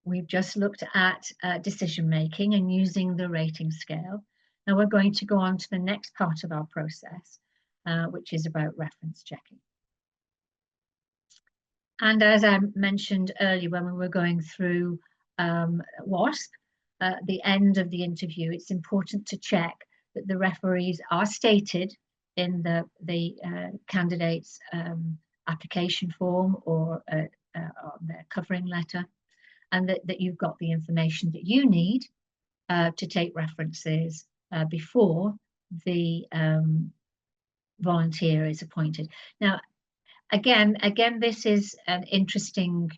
we've just looked at decision making and using the rating scale. Now we're going to go on to the next part of our process, which is about reference checking. And as I mentioned earlier when we were going through WASP, at the end of the interview, it's important to check that the referees are stated in the candidate's application form or on their covering letter, and that you've got the information that you need to take references before the volunteer is appointed. Now, again, this is an interesting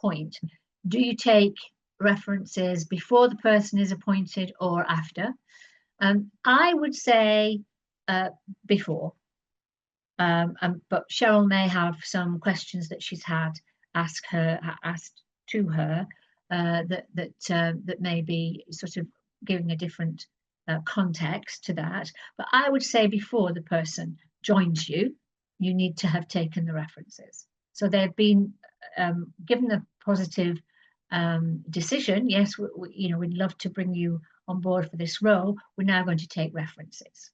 point. Do you take references before the person is appointed or after? I would say before, but Cheryl may have some questions that she's had asked to her that may be sort of giving a different context to that. But I would say before the person joins you, you need to have taken the references. So they've been given a positive decision. Yes, we'd love to bring you on board for this role. We're now going to take references.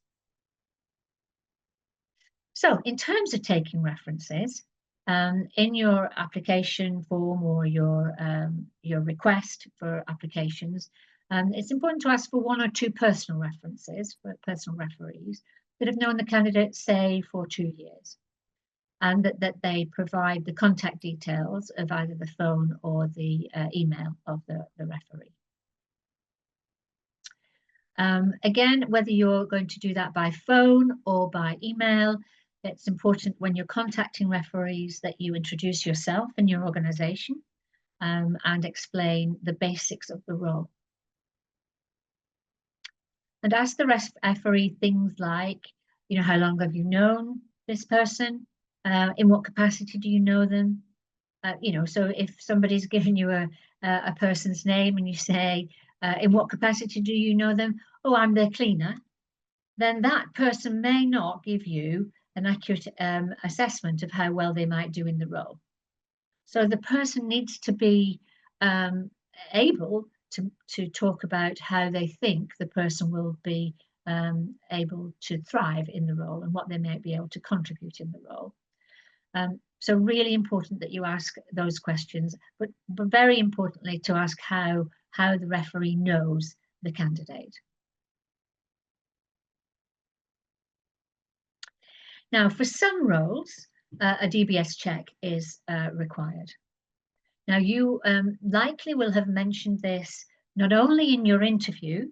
So in terms of taking references, in your application form or your request for applications, it's important to ask for 1 or 2 personal references, for personal referees that have known the candidate, say, for 2 years, and that they provide the contact details of either the phone or the email of the referee. Again, whether you're going to do that by phone or by email, it's important when you're contacting referees that you introduce yourself and your organisation and explain the basics of the role. And ask the referee things like, how long have you known this person? In what capacity do you know them? So if somebody's given you a person's name and you say, in what capacity do you know them? Oh, I'm their cleaner. Then that person may not give you an accurate assessment of how well they might do in the role. So the person needs to be able to talk about how they think the person will be able to thrive in the role and what they might be able to contribute in the role. So really important that you ask those questions, but very importantly to ask how the referee knows the candidate. Now, for some roles, a DBS check is required. Now, you likely will have mentioned this not only in your interview,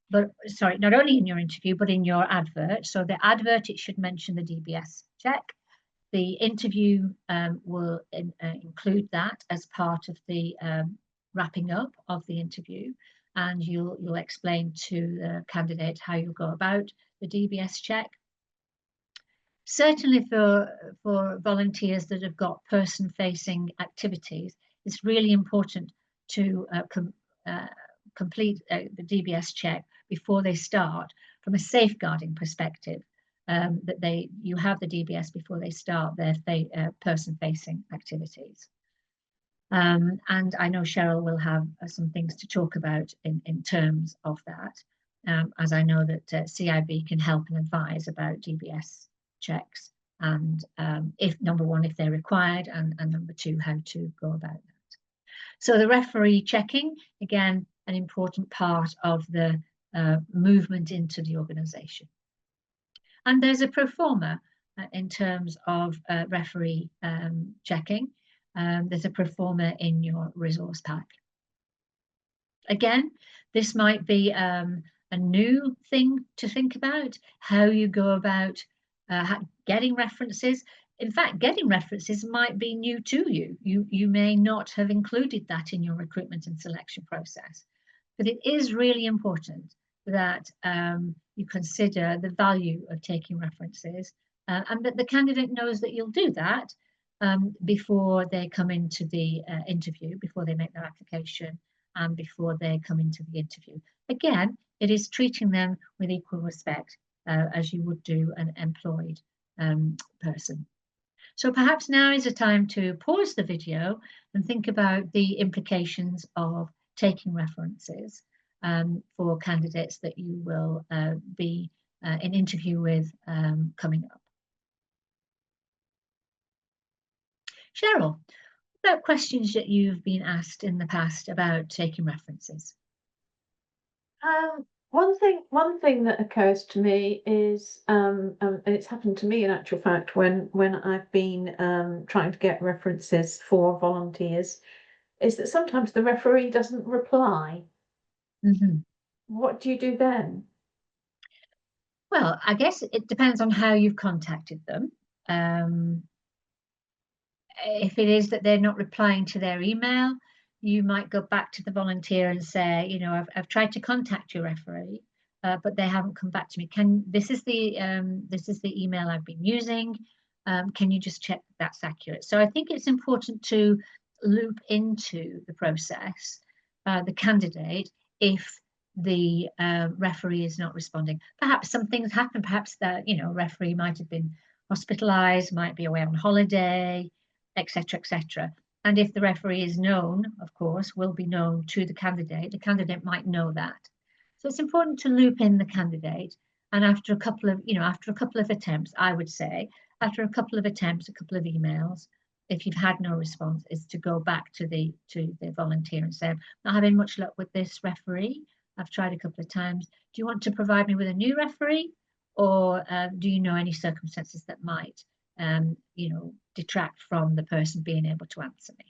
but in your advert. So the advert, it should mention the DBS check. The interview will include that as part of the wrapping up of the interview, and you'll explain to the candidate how you'll go about the DBS check. Certainly for volunteers that have got person-facing activities, it's really important to complete the DBS check before they start from a safeguarding perspective, that you have the DBS before they start their person-facing activities. And I know Cheryl will have some things to talk about in terms of that, as I know that CIB can help and advise about DBS checks, and number 1, if they're required, and number 2, how to go about that. So the referee checking, again, an important part of the movement into the organisation. And there's a pro forma in terms of referee checking. There's a pro forma in your resource pack. Again, this might be a new thing to think about, how you go about getting references. In fact, getting references might be new to you. You may not have included that in your recruitment and selection process, but it is really important that you consider the value of taking references, and that the candidate knows that you'll do that before they come into the interview, before they make their application, and before they come into the interview. Again, it is treating them with equal respect as you would do an employed person. So perhaps now is a time to pause the video and think about the implications of taking references for candidates that you will be in interview with coming up. Cheryl, what about questions that you've been asked in the past about taking references? One thing that occurs to me is, and it's happened to me in actual fact when I've been trying to get references for volunteers, is that sometimes the referee doesn't reply. Mm-hmm. What do you do then? Well, I guess it depends on how you've contacted them. Um, if it is that they're not replying to their email, you might go back to the volunteer and say, you know, I've tried to contact your referee, but they haven't come back to me. This is the email I've been using. Can you just check that's accurate? So I think it's important to loop into the process the candidate if the referee is not responding. Perhaps some things happen. Perhaps that referee might have been hospitalized, might be away on holiday, etc., etc. And if the referee is known, of course, will be known to the candidate might know that. So it's important to loop in the candidate. And after a couple of attempts, I would say, after a couple of attempts, a couple of emails, if you've had no response, is to go back to the volunteer and say, I'm not having much luck with this referee. I've tried a couple of times. Do you want to provide me with a new referee? Or do you know any circumstances that might detract from the person being able to answer me?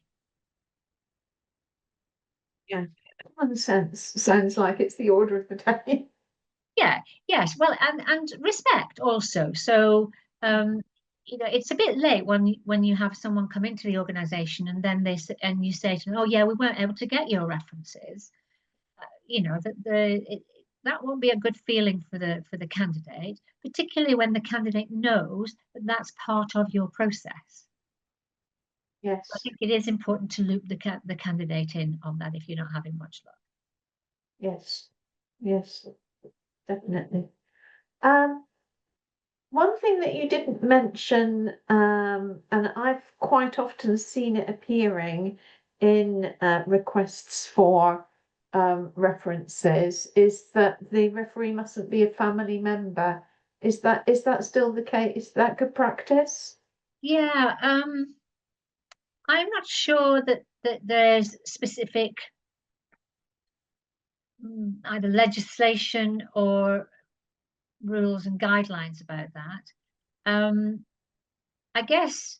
Yeah, common sense sounds like it's the order of the day. Yeah, yes. Well, and respect also. So it's a bit late when you have someone come into the organization and then you say to them, oh yeah, we weren't able to get your references. That won't be a good feeling for the candidate, particularly when the candidate knows that that's part of your process. I Yes, think it is important to loop the candidate in on that if you're not having much luck. yes, yes, definitely. Um, One thing that you didn't mention, and I've quite often seen it appearing in requests for references, is that the referee mustn't be a family member. Is that still the case? Is that good practice? Yeah, I'm not sure that there's specific either legislation or rules and guidelines about that. I guess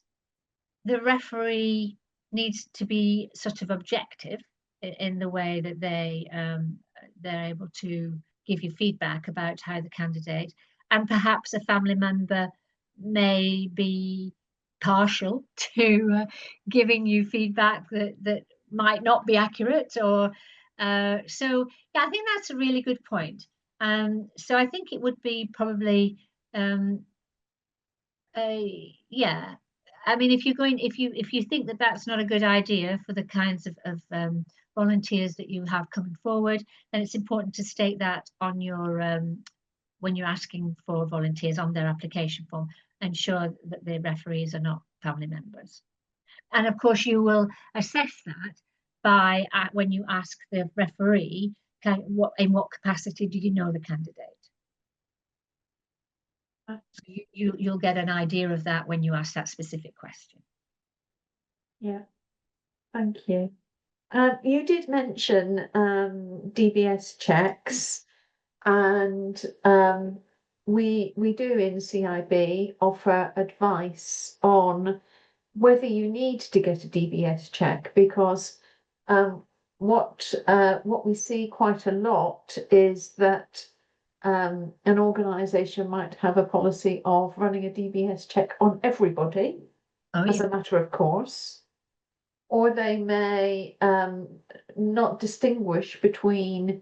the referee needs to be sort of objective in the way that they're able to give you feedback about how the candidate, and perhaps a family member may be partial to giving you feedback that might not be accurate or so yeah, I think that's a really good point. So I think it would be probably um, yeah. I mean, if you think that that's not a good idea for the kinds of volunteers that you have coming forward, then it's important to state that on your when you're asking for volunteers on their application form, ensure that the referees are not family members. And of course, you will assess that by when you ask the referee, in what capacity do you know the candidate? You'll get an idea of that when you ask that specific question. Yeah, thank you. You did mention DBS checks, and we do in CIB offer advice on whether you need to get a DBS check, because what we see quite a lot is that an organisation might have a policy of running a DBS check on everybody Oh as yeah. a matter of course, or they may not distinguish between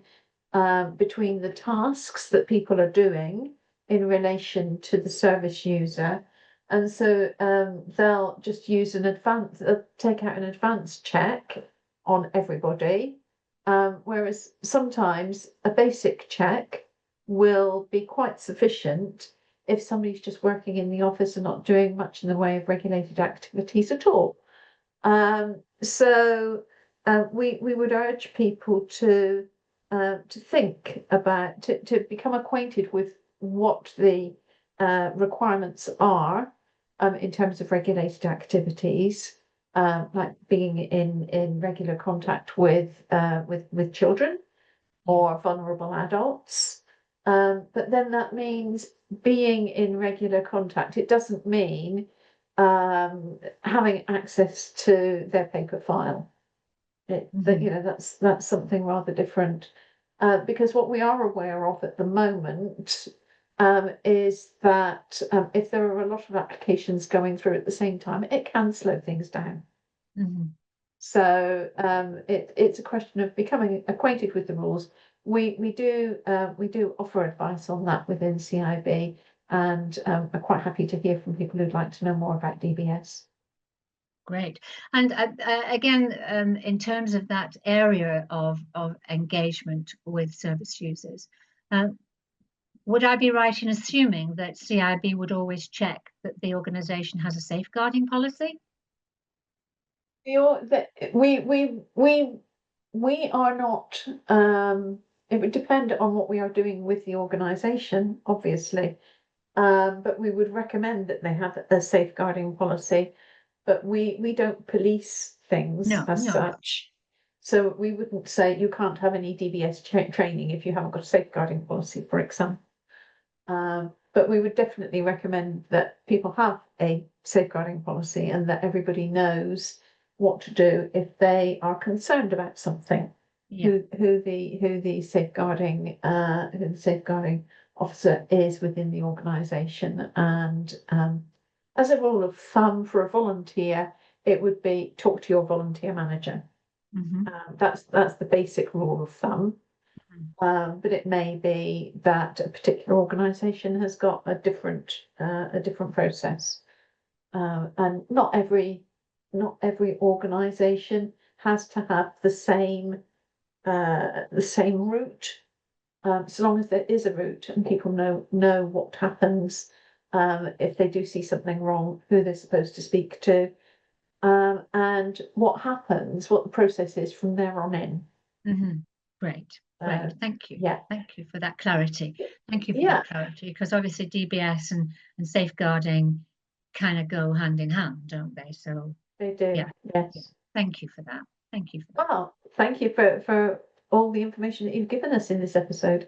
the tasks that people are doing in relation to the service user. And so they'll just use take out an advanced check on everybody, whereas sometimes a basic check will be quite sufficient if somebody's just working in the office and not doing much in the way of regulated activities at all. So we would urge people to think about, to become acquainted with what the requirements are in terms of regulated activities, like being in regular contact with children or vulnerable adults. But then that means being in regular contact. It doesn't mean having access to their paper file. That's something rather different. Because what we are aware of at the moment is that if there are a lot of applications going through at the same time, it can slow things down. So it's a question of becoming acquainted with the rules. We do offer advice on that within CIB, and are quite happy to hear from people who'd like to know more about DBS. Great. And again, in terms of that area of engagement with service users, would I be right in assuming that CIB would always check that the organisation has a safeguarding policy? We are not. It would depend on what we are doing with the organisation, obviously, but we would recommend that they have a safeguarding policy. But we don't police things as such. So we wouldn't say you can't have any DBS training if you haven't got a safeguarding policy, for example. But we would definitely recommend that people have a safeguarding policy and that everybody knows what to do if they are concerned about something. Who the safeguarding officer is within the organisation, and as a rule of thumb for a volunteer, it would be talk to your volunteer manager. That's the basic rule of thumb. But it may be that a particular organisation has got a different process, and not every organisation has to have the same route. So long as there is a route and people know what happens if they do see something wrong, who they're supposed to speak to, and what happens, what the process is from there on in. Great. Thank you. Yeah. Thank you for that clarity. Thank you for that clarity, because obviously DBS and safeguarding kind of go hand in hand, don't they? So they do. Yeah. Yes. Thank you for that. Thank you for that. Well, thank you for all the information that you've given us in this episode.